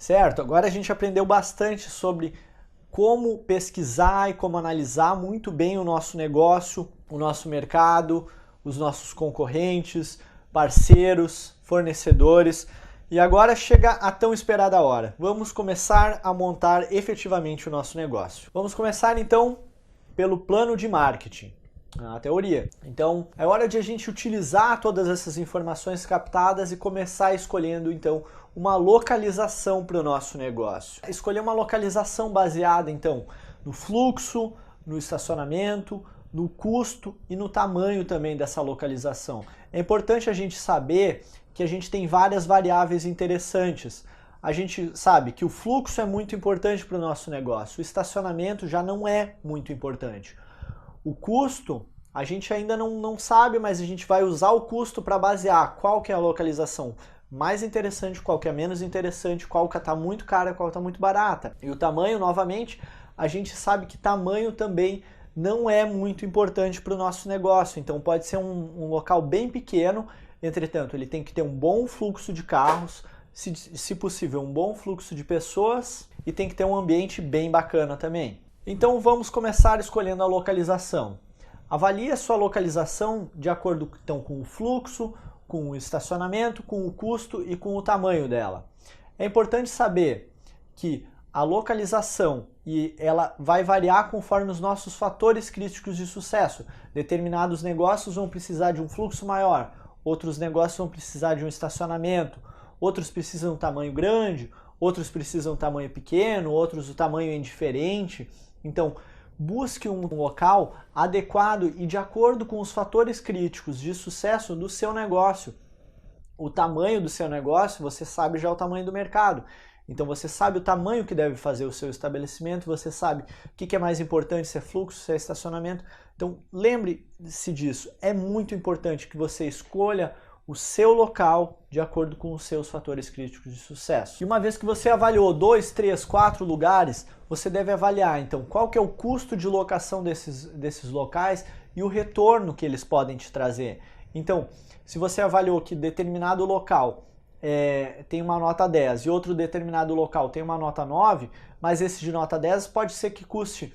Certo? Agora a gente aprendeu bastante sobre como pesquisar e como analisar muito bem o nosso negócio, o nosso mercado, os nossos concorrentes, parceiros, fornecedores. E agora chega a tão esperada hora. Vamos começar a montar efetivamente o nosso negócio. Vamos começar então pelo plano de marketing, a teoria. Então é hora de a gente utilizar todas essas informações captadas e começar escolhendo então uma localização para o nosso negócio. Escolher uma localização baseada então no fluxo, no estacionamento, no custo e no tamanho também dessa localização. É importante a gente saber que a gente tem várias variáveis interessantes. A gente sabe que o fluxo é muito importante para o nosso negócio, o estacionamento já não é muito importante. O custo, a gente ainda não sabe, mas a gente vai usar o custo para basear qual que é a localização mais interessante, qual que é menos interessante, qual que está muito cara, qual está muito barata. E o tamanho, novamente, a gente sabe que tamanho também não é muito importante para o nosso negócio. Então pode ser um local bem pequeno, entretanto ele tem que ter um bom fluxo de carros, se possível um bom fluxo de pessoas e tem que ter um ambiente bem bacana também. Então vamos começar escolhendo a localização. Avalie a sua localização de acordo então, com o fluxo, com o estacionamento, com o custo e com o tamanho dela. É importante saber que a localização ela vai variar conforme os nossos fatores críticos de sucesso. Determinados negócios vão precisar de um fluxo maior, outros negócios vão precisar de um estacionamento, outros precisam de um tamanho grande, outros precisam de um tamanho pequeno, outros o tamanho é indiferente. Então, busque um local adequado e de acordo com os fatores críticos de sucesso do seu negócio. O tamanho do seu negócio, você sabe já o tamanho do mercado. Então você sabe o tamanho que deve fazer o seu estabelecimento, você sabe o que é mais importante, se é fluxo, se é estacionamento. Então lembre-se disso, é muito importante que você escolha o seu local de acordo com os seus fatores críticos de sucesso. E uma vez que você avaliou 2, 3, 4 lugares, você deve avaliar então qual que é o custo de locação desses locais e o retorno que eles podem te trazer. Então, se você avaliou que determinado local tem uma nota 10 e outro determinado local tem uma nota 9, mas esse de nota 10 pode ser que custe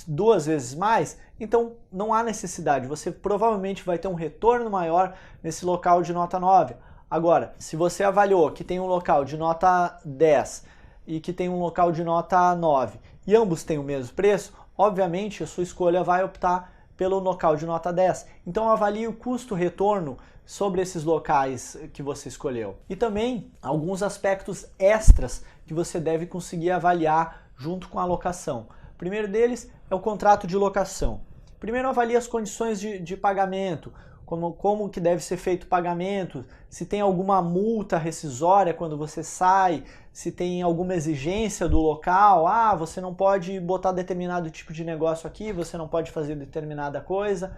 2 vezes mais, então não há necessidade, você provavelmente vai ter um retorno maior nesse local de nota 9. Agora, se você avaliou que tem um local de nota 10 e que tem um local de nota 9 e ambos têm o mesmo preço, obviamente a sua escolha vai optar pelo local de nota 10. Então avalie o custo-retorno sobre esses locais que você escolheu. E também alguns aspectos extras que você deve conseguir avaliar junto com a locação. O primeiro deles é o contrato de locação. Primeiro avalie as condições de pagamento, como que deve ser feito o pagamento, se tem alguma multa rescisória quando você sai, se tem alguma exigência do local, você não pode botar determinado tipo de negócio aqui, você não pode fazer determinada coisa.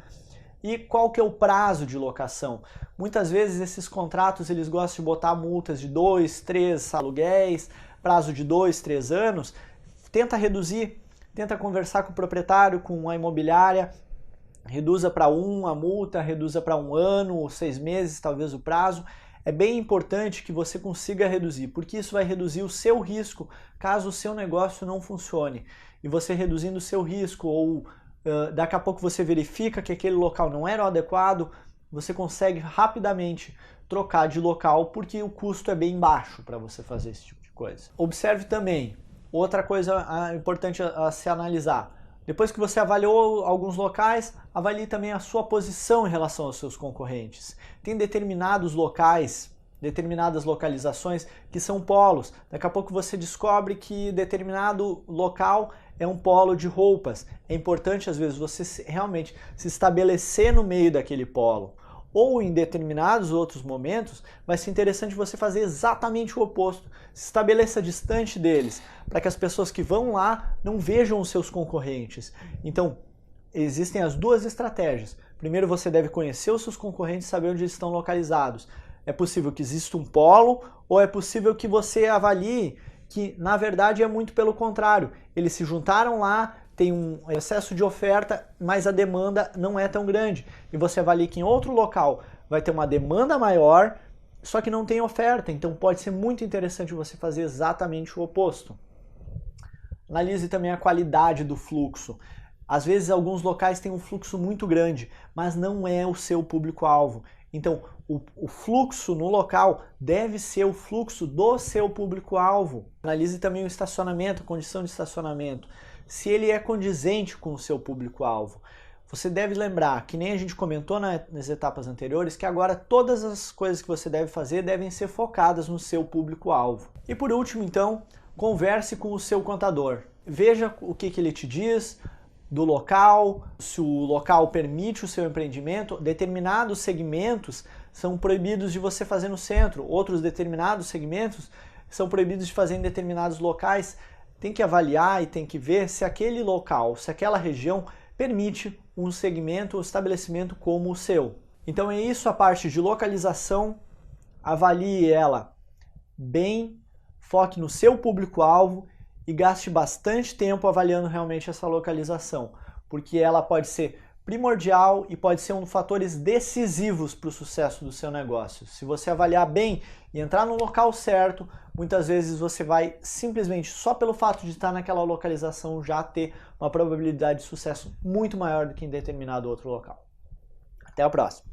E qual que é o prazo de locação? Muitas vezes esses contratos eles gostam de botar multas de 2, 3 aluguéis, prazo de 2, 3 anos. Tenta reduzir, tenta conversar com o proprietário, com a imobiliária, reduza para a multa, reduza para 1 ano ou 6 meses, talvez o prazo. É bem importante que você consiga reduzir, porque isso vai reduzir o seu risco caso o seu negócio não funcione. E você reduzindo o seu risco ou daqui a pouco você verifica que aquele local não era o adequado, você consegue rapidamente trocar de local porque o custo é bem baixo para você fazer esse tipo de coisa. Observe também, outra coisa importante a se analisar, depois que você avaliou alguns locais, avalie também a sua posição em relação aos seus concorrentes. Tem determinados locais, determinadas localizações que são polos. Daqui a pouco você descobre que determinado local é um polo de roupas. É importante, às vezes, você realmente se estabelecer no meio daquele polo. Ou em determinados outros momentos, vai ser interessante você fazer exatamente o oposto. Se estabeleça distante deles, para que as pessoas que vão lá não vejam os seus concorrentes. Então, existem as duas estratégias. Primeiro, você deve conhecer os seus concorrentes e saber onde eles estão localizados. É possível que exista um polo, ou é possível que você avalie que, na verdade, é muito pelo contrário. Eles se juntaram lá, tem um excesso de oferta, mas a demanda não é tão grande. E você avalia que em outro local vai ter uma demanda maior só que não tem oferta, então pode ser muito interessante você fazer exatamente o oposto. Analise também a qualidade do fluxo. Às vezes alguns locais têm um fluxo muito grande, mas não é o seu público-alvo. Então, o fluxo no local deve ser o fluxo do seu público-alvo. Analise também o estacionamento, a condição de estacionamento. Se ele é condizente com o seu público-alvo. Você deve lembrar, que nem a gente comentou nas etapas anteriores, que agora todas as coisas que você deve fazer devem ser focadas no seu público-alvo. E por último, então, converse com o seu contador. Veja o que ele te diz do local, se o local permite o seu empreendimento. Determinados segmentos são proibidos de você fazer no centro, outros determinados segmentos são proibidos de fazer em determinados locais. Tem que avaliar e tem que ver se aquele local, se aquela região permite um segmento ou estabelecimento como o seu. Então é isso a parte de localização. Avalie ela bem, foque no seu público-alvo e gaste bastante tempo avaliando realmente essa localização, porque ela pode ser primordial e pode ser um dos fatores decisivos para o sucesso do seu negócio. Se você avaliar bem e entrar no local certo, muitas vezes você vai simplesmente, só pelo fato de estar naquela localização, já ter uma probabilidade de sucesso muito maior do que em determinado outro local. Até a próxima!